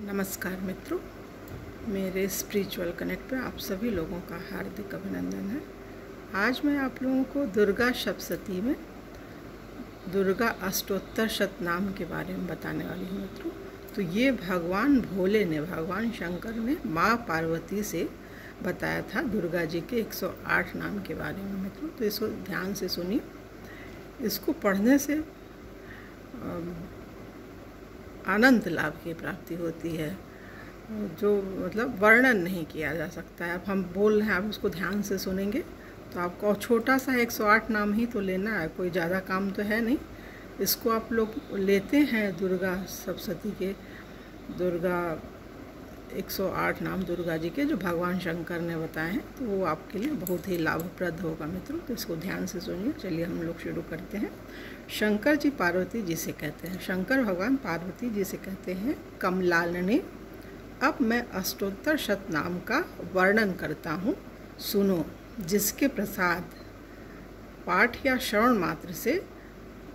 नमस्कार मित्रों, मेरे स्पिरिचुअल कनेक्ट पे आप सभी लोगों का हार्दिक अभिनंदन है। आज मैं आप लोगों को दुर्गा सप्तशती में दुर्गा अष्टोत्तर शतनाम के बारे में बताने वाली हूँ मित्रों। तो ये भगवान भोले ने, भगवान शंकर ने माँ पार्वती से बताया था दुर्गा जी के 108 नाम के बारे में मित्रों। तो इसको ध्यान से सुनिए। इसको पढ़ने से अनंत लाभ की प्राप्ति होती है, जो मतलब वर्णन नहीं किया जा सकता है। अब हम बोल रहे हैं, आप उसको ध्यान से सुनेंगे तो आपको छोटा सा 108 नाम ही तो लेना है, कोई ज़्यादा काम तो है नहीं। इसको आप लोग लेते हैं दुर्गा सप्तशती के, दुर्गा 108 नाम दुर्गा जी के जो भगवान शंकर ने बताए हैं, तो वो आपके लिए बहुत ही लाभप्रद होगा मित्रों। तो इसको ध्यान से सुनिए। चलिए हम लोग शुरू करते हैं। शंकर जी पार्वती जी से कहते हैं, शंकर भगवान पार्वती जी से कहते हैं, कमलालने अब मैं अष्टोत्तर शतनाम का वर्णन करता हूँ, सुनो। जिसके प्रसाद पाठ या श्रवण मात्र से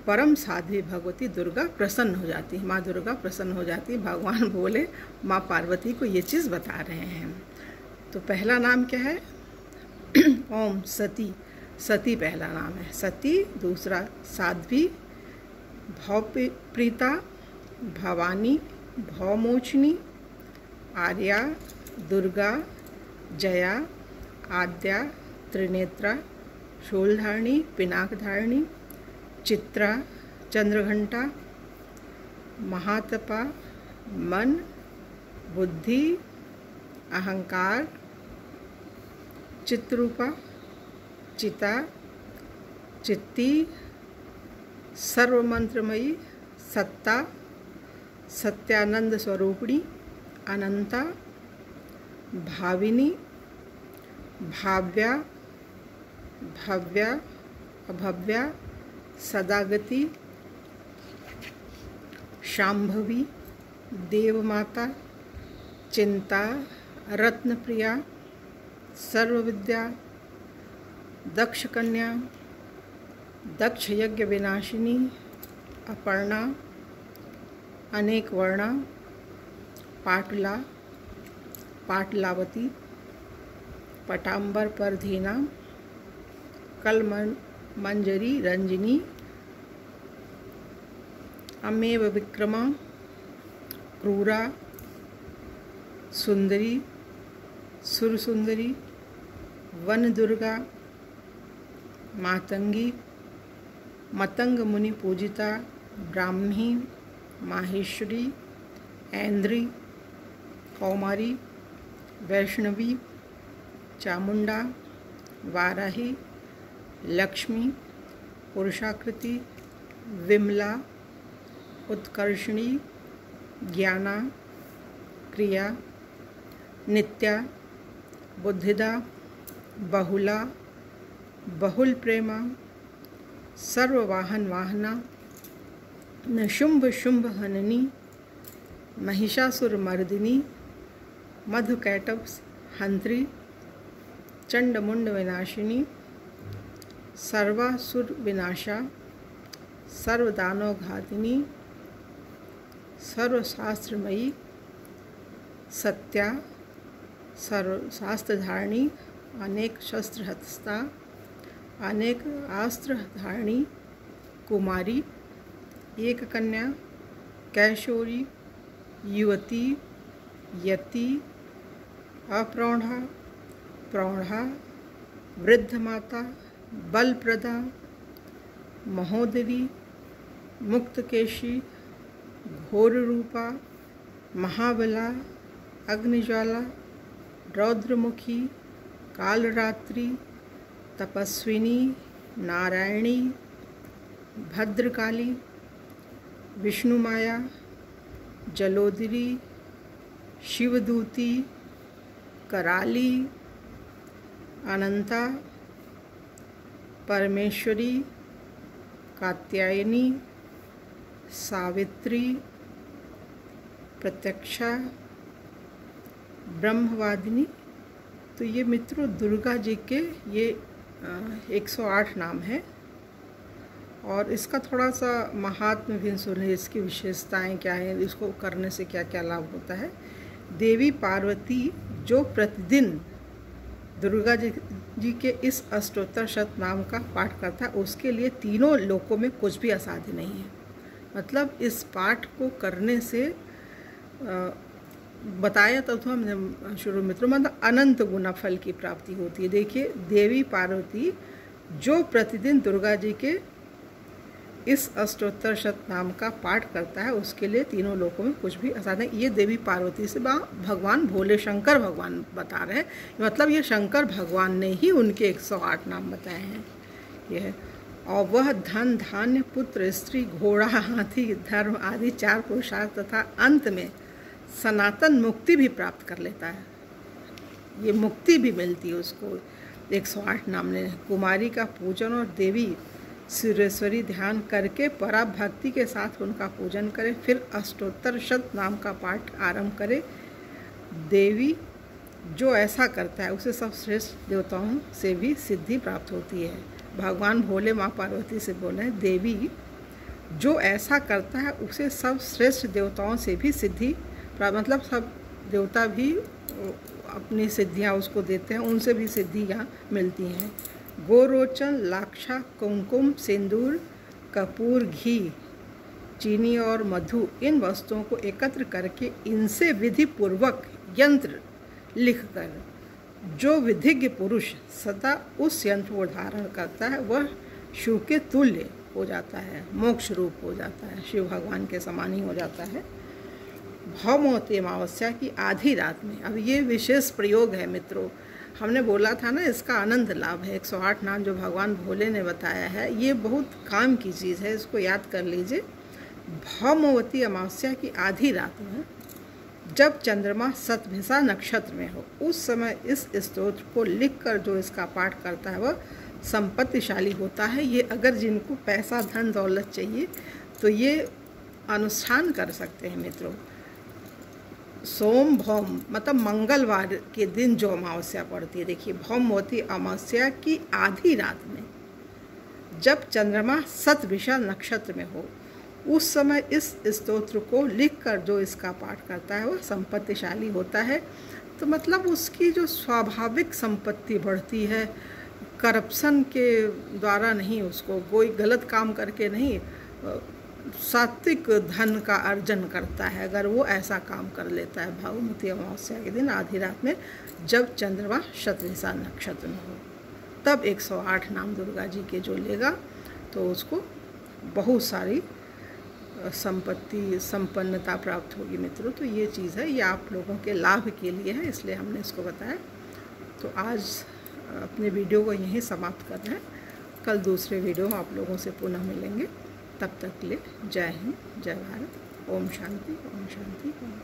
परम साध्वी भगवती दुर्गा प्रसन्न हो जाती है, माँ दुर्गा प्रसन्न हो जाती है। भगवान बोले माँ पार्वती को ये चीज़ बता रहे हैं। तो पहला नाम क्या है? ओम सती। सती पहला नाम है, सती। दूसरा साध्वी, भवप्रीता, भवानी, भवमोचनी, आर्या, दुर्गा, जया, आद्या, त्रिनेत्रा, शूलधारिणी, पिनाकधारिणी, चित्रा, चंद्रघंटा, महातपा, मन, बुद्धि, अहंकार, चित्रूपा, चिता, चित्ती, सर्वमंत्रमयी, सत्ता, सत्यानंद स्वरूपिणी, अनंता, भाविनी, भाव्या, भव्या, अभव्या, सदागति, शांभवी, देवमाता, चिंता, रत्नप्रिया, सर्वविद्या, दक्ष कन्या, दक्ष यज्ञ विनाशिनी, अपर्णा, अनेक वर्णा, पाटला, पाटलावती, पटांबर परधीना, मंजरी, रंजनी, अमेव विक्रमा, क्रूरा, सुंदरी, सुरसुंदरी, वन दुर्गा, मातंगी, मतंग मुनि पूजिता, ब्राह्मी, माहेश्वरी, ऐन्द्री, कौमारी, वैष्णवी, चामुंडा, वाराही, लक्ष्मी, पुरुषाकृति, विमला, उत्कर्षणी, ज्ञाना, क्रिया, नित्या, बुद्धिदा, बहुला, बहुल प्रेमा, सर्ववाहन वाहना, निशुंभ शुंभ हननी, महिषासुर मर्दिनी, मधुकैटभ हंत्री, चंडमुंड विनाशिनी, सर्वासुर विनाशा, सर्वदानव घातिनी, सर्वशास्त्रमयी, सत्या, सर्वशास्त्रधारिणी, अनेक शस्त्र हस्ता, अनेक अस्त्र धारिणी, कुमारी, एक कन्या, कैशोरी, युवती, यति, अप्रौढ़ा, प्रौढ़ा, वृद्ध माता, बलप्रदा, महोदरी, मुक्तकेशी, घोर रूपा, महाबला, अग्निज्वाला, रौद्रमुखी, कालरात्रि, तपस्विनी, नारायणी, भद्रकाली, विष्णुमाया, जलोदरी, शिवदूती, कराली, अनंता, परमेश्वरी, कात्यायनी, सावित्री, प्रत्यक्षा, ब्रह्मवादिनी। तो ये मित्रों दुर्गा जी के ये 108 नाम है। और इसका थोड़ा सा महात्म्य भी सुनिए, इसकी विशेषताएं क्या है, इसको करने से क्या क्या लाभ होता है। देवी पार्वती जो प्रतिदिन दुर्गा जी के इस अष्टोत्तर शतनाम का पाठ करता है, उसके लिए तीनों लोकों में कुछ भी असाध्य नहीं है। मतलब इस पाठ को करने से बताया तो हमने शुरू मित्रों, मतलब अनंत गुना फल की प्राप्ति होती है। देखिए, देवी पार्वती जो प्रतिदिन दुर्गा जी के इस अष्टोत्तर शतनाम का पाठ करता है, उसके लिए तीनों लोकों में कुछ भी असाध्य नहीं। ये देवी पार्वती से भगवान भोले शंकर भगवान बता रहे हैं, मतलब ये शंकर भगवान ने ही उनके 108 नाम बताए हैं। यह और वह धन, धान्य, पुत्र, स्त्री, घोड़ा, हाथी, धर्म आदि 4 पुरुषार्थ तथा अंत में सनातन मुक्ति भी प्राप्त कर लेता है। ये मुक्ति भी मिलती है उसको 108 नाम ने। कुमारी का पूजन और देवी सुरेश्वरी ध्यान करके पराभक्ति के साथ उनका पूजन करें, फिर अष्टोत्तर शत नाम का पाठ आरंभ करें। देवी जो ऐसा करता है उसे सब श्रेष्ठ देवताओं से भी सिद्धि प्राप्त होती है। भगवान भोले माँ पार्वती से बोले, देवी जो ऐसा करता है उसे सब श्रेष्ठ देवताओं से भी सिद्धि प्राप्त, मतलब सब देवता भी अपनी सिद्धियाँ उसको देते हैं, उनसे भी सिद्धियाँ मिलती हैं। गोरोचन, लाक्षा, कुमकुम, सिंदूर, कपूर, घी, चीनी और मधु, इन वस्तुओं को एकत्र करके इनसे विधि पूर्वक यंत्र लिखकर जो विधिज्ञ पुरुष सदा उस यंत्र को धारण करता है, वह शिव के तुल्य हो जाता है, मोक्ष रूप हो जाता है, शिव भगवान के समान ही हो जाता है। भौमवती अमावस्या की आधी रात में, अब ये विशेष प्रयोग है मित्रों, हमने बोला था ना इसका आनंद लाभ है। 108 नाम जो भगवान भोले ने बताया है, ये बहुत काम की चीज़ है, इसको याद कर लीजिए। भौमवती अमावस्या की आधी रात में जब चंद्रमा शतभिषा नक्षत्र में हो, उस समय इस स्तोत्र को लिखकर जो इसका पाठ करता है वह संपत्तिशाली होता है। ये अगर जिनको पैसा, धन, दौलत चाहिए तो ये अनुष्ठान कर सकते हैं मित्रों। सोम भौम मतलब मंगलवार के दिन जो अमावस्या पड़ती है, देखिए भौमवती अमावस्या की आधी रात में जब चंद्रमा शतभिषा नक्षत्र में हो, उस समय इस स्तोत्र को लिखकर जो इसका पाठ करता है वह संपत्तिशाली होता है। तो मतलब उसकी जो स्वाभाविक संपत्ति बढ़ती है, करप्शन के द्वारा नहीं, उसको कोई गलत काम करके नहीं, सात्विक धन का अर्जन करता है अगर वो ऐसा काम कर लेता है भौमवती अमावस्या के दिन आधी रात में जब चंद्रमा शतभिषा नक्षत्र में हो। तब 108 नाम दुर्गा जी के जो लेगा तो उसको बहुत सारी संपत्ति, संपन्नता प्राप्त होगी मित्रों। तो ये चीज़ है, ये आप लोगों के लाभ के लिए है, इसलिए हमने इसको बताया। तो आज अपने वीडियो को यहीं समाप्त कर रहे हैं, कल दूसरे वीडियो में आप लोगों से पुनः मिलेंगे। तब तक के लिए जय हिंद, जय भारत, ओम शांति, ओम शांति, ओम शांति।